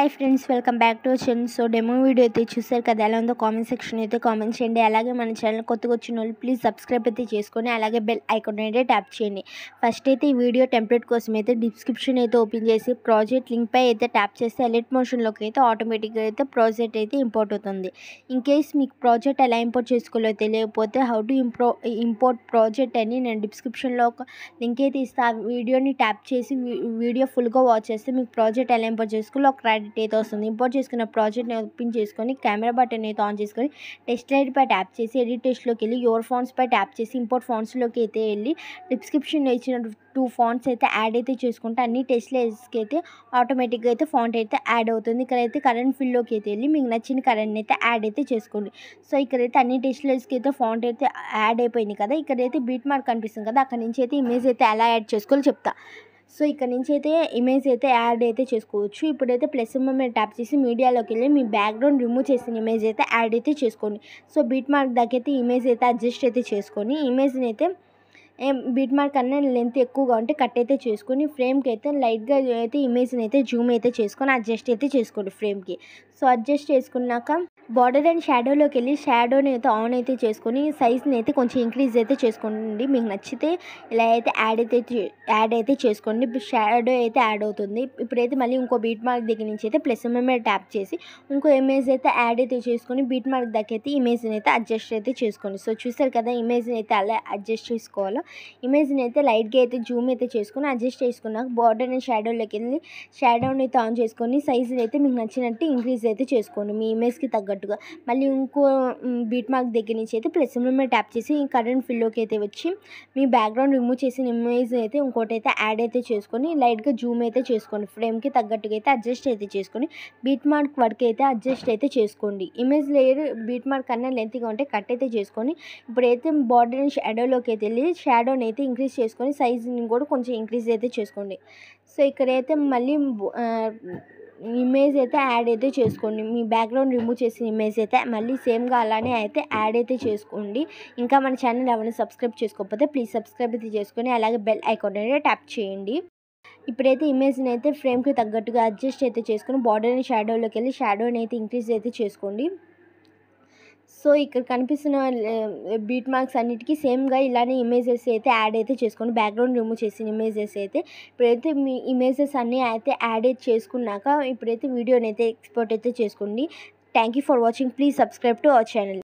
Hi friends, welcome back to our channel. So demo video అయితే చూసారు కదా, ఎలా ఉందో కామెంట్ సెక్షన్ అయితే కామెంట్ చేయండి. అలాగే మన ఛానల్ కొత్తగా వచ్చిన వాళ్ళు ప్లీజ్ సబ్స్క్రైబ్ అయితే చేసుకొని అలాగే బెల్ ఐకాన్ అయితే ట్యాప్ చేయండి. ఫస్ట్ అయితే ఈ వీడియో టెంప్లెట్ కోసం అయితే డిస్క్రిప్షన్ అయితే ఓపెన్ చేసి ప్రాజెక్ట్ లింక్ పై అయితే ట్యాప్ చేస్తే ఎలిట్ మోషన్లోకి అయితే ఆటోమేటిక్గా అయితే ప్రాజెక్ట్ అయితే ఇంపోర్ట్ అవుతుంది. ఇన్ కేస్ మీకు ప్రాజెక్ట్ ఎలా ఇంపోర్ట్ చేసుకోవాలో తెలియకపోతే హౌ టు ఇంపోర్ట్ ప్రాజెక్ట్ అని నేను డిస్క్రిప్షన్లో ఒక లింక్ అయితే ఇస్తాను. ఆ వీడియోని ట్యాప్ చేసి వీడియో ఫుల్గా వాచ్ చేస్తే మీకు ప్రాజెక్ట్ ఎలా ఇంపోర్ట్ చేసుకోవాలో ఒక క్రెడిట్ అయితే వస్తుంది. ఇంపోర్ట్ చేసుకున్న ప్రాజెక్ట్ని ఓపెన్ చేసుకొని కెమెరా బటన్ అయితే ఆన్ చేసుకొని టెస్ట్ లైట్ పై ట్యాప్ చేసి ఎడిట్ టెస్ట్లోకి వెళ్ళి యువర్ ఫాంట్స్ పై ట్యాప్ చేసి ఇంపోర్ట్ ఫాంట్స్లోకి అయితే వెళ్ళి డిస్క్రిప్షన్లో ఇచ్చిన 2 ఫాంట్స్ అయితే యాడ్ అయితే చేసుకుంటే అన్ని టెస్ట్ లైట్స్కి అయితే ఆటోమేటిక్గా అయితే ఫాంట్ అయితే యాడ్ అవుతుంది. ఇక్కడైతే కరెంట్ ఫిల్లోకి అయితే వెళ్ళి మీకు నచ్చిన కరెంట్ని అయితే యాడ్ అయితే చేసుకోండి. సో ఇక్కడైతే అన్ని టెస్ట్ లైట్స్కి అయితే ఫాంట్ అయితే యాడ్ అయిపోయింది కదా, ఇక్కడైతే బీట్ మార్క్ కనిపిస్తుంది కదా, అక్కడ నుంచి అయితే ఇమేజ్ అయితే ఎలా యాడ్ చేసుకోవాలో చెప్తా. సో ఇక్కడ నుంచి అయితే ఇమేజ్ అయితే యాడ్ అయితే చేసుకోవచ్చు. ఇప్పుడైతే ప్లస్ సింబల్ మీద ట్యాప్ చేసి మీడియాలోకి వెళ్ళి మీ బ్యాక్గ్రౌండ్ రిమూవ్ చేసిన ఇమేజ్ అయితే యాడ్ అయితే చేసుకోండి. సో బీట్ మార్క్ దగ్గర అయితే ఇమేజ్ అయితే అడ్జస్ట్ అయితే చేసుకొని ఇమేజ్ని అయితే బీట్ మార్క్ అన్న లెంత్ ఎక్కువగా ఉంటే కట్ అయితే చేసుకొని ఫ్రేమ్కి అయితే లైట్గా అయితే ఇమేజ్ని అయితే జూమ్ అయితే చేసుకొని అడ్జస్ట్ అయితే చేసుకోండి ఫ్రేమ్కి. సో అడ్జస్ట్ చేసుకున్నాక బార్డర్ అండ్ షాడోలోకి వెళ్ళి షాడోని అయితే ఆన్ అయితే చేసుకొని సైజ్ని అయితే కొంచెం ఇంక్రీజ్ అయితే చేసుకోండి. మీకు నచ్చితే ఇలా అయితే యాడ్ అయితే చేసుకోండి. షాడో అయితే యాడ్ అవుతుంది. ఇప్పుడైతే మళ్ళీ ఇంకో బీట్ మార్క్ దగ్గర నుంచి అయితే ప్లస్ మీద ట్యాప్ చేసి ఇంకో ఇమేజ్ అయితే యాడ్ అయితే చేసుకొని బీట్ మార్క్ దగ్గర అయితే ఇమేజ్ని అయితే అడ్జస్ట్ అయితే చేసుకోండి. సో చూసారు కదా, ఇమేజ్ని అయితే అలా అడ్జస్ట్ చేసుకోవాలో ఇమేజ్ని అయితే లైట్గా అయితే జూమ్ అయితే చేసుకొని అడ్జస్ట్ చేసుకున్నాక బార్డర్ అండ్ షాడోలోకి వెళ్ళి షాడోని అయితే ఆన్ చేసుకొని సైజుని అయితే మీకు నచ్చినట్టు ఇంక్రీజ్ అయితే చేసుకోండి మీ ఇమేజ్కి తగ్గట్టుగా. మళ్ళీ ఇంకో బీట్ మార్క్ దగ్గర నుంచి అయితే ప్లస్ మీద ట్యాప్ చేసి కరెంట్ ఫిల్లోకి అయితే వచ్చి మీ బ్యాక్గ్రౌండ్ రిమూవ్ చేసిన ఇమేజ్ అయితే ఇంకోటి అయితే యాడ్ అయితే చేసుకొని లైట్గా జూమ్ అయితే చేసుకోండి. ఫ్రేమ్కి తగ్గట్టుగా అయితే అడ్జస్ట్ అయితే చేసుకొని బీట్ మార్క్ వరకు అయితే అడ్జస్ట్ అయితే చేసుకోండి. ఇమేజ్ లేయర్ బీట్ మార్క్ అన్న లెంత్గా ఉంటే కట్ అయితే చేసుకొని ఇప్పుడైతే బార్డర్ అండ్ షాడోలోకి అయితే వెళ్ళి షాడోని అయితే ఇంక్రీజ్ చేసుకొని సైజ్ని కూడా కొంచెం ఇంక్రీజ్ అయితే చేసుకోండి. సో ఇక్కడైతే మళ్ళీ ఇమేజ్ అయితే యాడ్ అయితే చేసుకోండి. మీ బ్యాక్గ్రౌండ్ రిమూవ్ చేసిన ఇమేజ్ అయితే మళ్ళీ సేమ్గా అలానే అయితే యాడ్ అయితే చేసుకోండి. ఇంకా మన ఛానల్ ఎవరైనా సబ్స్క్రైబ్ చేసుకోకపోతే ప్లీజ్ సబ్స్క్రైబ్ అయితే చేసుకొని అలాగే బెల్ ఐకాన్ అయితే ట్యాప్ చేయండి. ఇప్పుడైతే ఇమేజ్ని అయితే ఫ్రేమ్కి తగ్గట్టుగా అడ్జస్ట్ అయితే చేసుకొని బార్డర్ అండ్ షాడోలోకి వెళ్ళి షాడోని అయితే ఇంక్రీజ్ అయితే చేసుకోండి. సో ఇక్కడ కనిపిస్తున్న బీట్ మార్క్స్ అన్నిటికీ సేమ్గా ఇలానే ఇమేజెస్ అయితే యాడ్ అయితే చేసుకోండి. బ్యాక్గ్రౌండ్ రిమూవ్ చేసిన ఇమేజెస్ అయితే ఇప్పుడైతే మీ ఇమేజెస్ అన్నీ అయితే యాడ్ అయితే చేసుకున్నాక ఇప్పుడైతే వీడియోని అయితే ఎక్స్పోర్ట్ అయితే చేసుకోండి. Thank you for watching. Please subscribe to our channel.